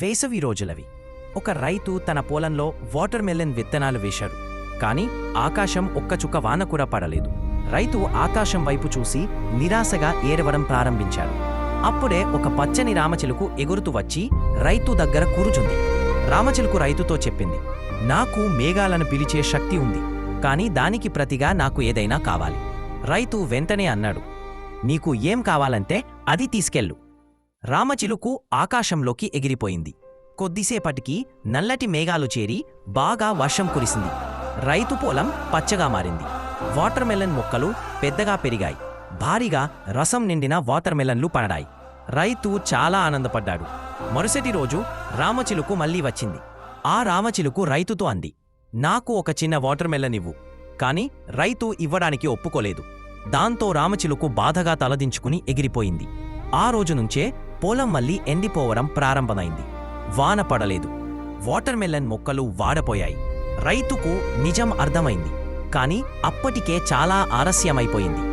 వేసవి రోజులవి. ఒక రైతు తన పొలంలో వాటర్ మెలన్ విత్తనాలు వేశాడు. కాని ఆకాశం ఒక్క చుక్క వాన కూడా పడలేదు. రైతు ఆకాశం వైపు చూసి నిరాశగా ఏడవడం ప్రారంభించాడు. అప్పుడే ఒక పచ్చని రామచిలుకు ఎగురుతూ వచ్చి రైతు దగ్గర కూర్చుంది. రామచిలుకు రైతుతో చెప్పింది, నాకు మేఘాలను పిలిచే శక్తి ఉంది, కాని దానికి ప్రతిగా నాకు ఏదైనా కావాలి. రైతు వెంటనే అన్నాడు, నీకు ఏం కావాలంటే అది తీసుకెళ్ళు. రామచిలుకు ఆకాశంలోకి ఎగిరిపోయింది. కొద్దిసేపటికి నల్లటి మేఘాలు చేరి బాగా వర్షం కురిసింది. రైతు పొలం పచ్చగా మారింది. వాటర్ మెలన్ మొక్కలు పెద్దగా పెరిగాయి. భారీగా రసం నిండిన వాటర్ మెలన్లు పడడాయి. రైతు చాలా ఆనందపడ్డాడు. మరుసటి రోజు రామచిలుకు మళ్లీ వచ్చింది. ఆ రామచిలుకు రైతుతో అంది, నాకు ఒక చిన్న వాటర్ మెలన్ ఇవ్వు. కాని రైతు ఇవ్వడానికి ఒప్పుకోలేదు. దాంతో రామచిలుకు బాధగా తలదించుకుని ఎగిరిపోయింది. ఆ రోజు నుంచే పొలం మళ్లీ ఎండిపోవడం ప్రారంభమైంది. వాన పడలేదు. వాటర్ మెలన్ మొక్కలు వాడపోయాయి. రైతుకు నిజం అర్థమైంది. కాని అప్పటికే చాలా ఆలస్యమైపోయింది.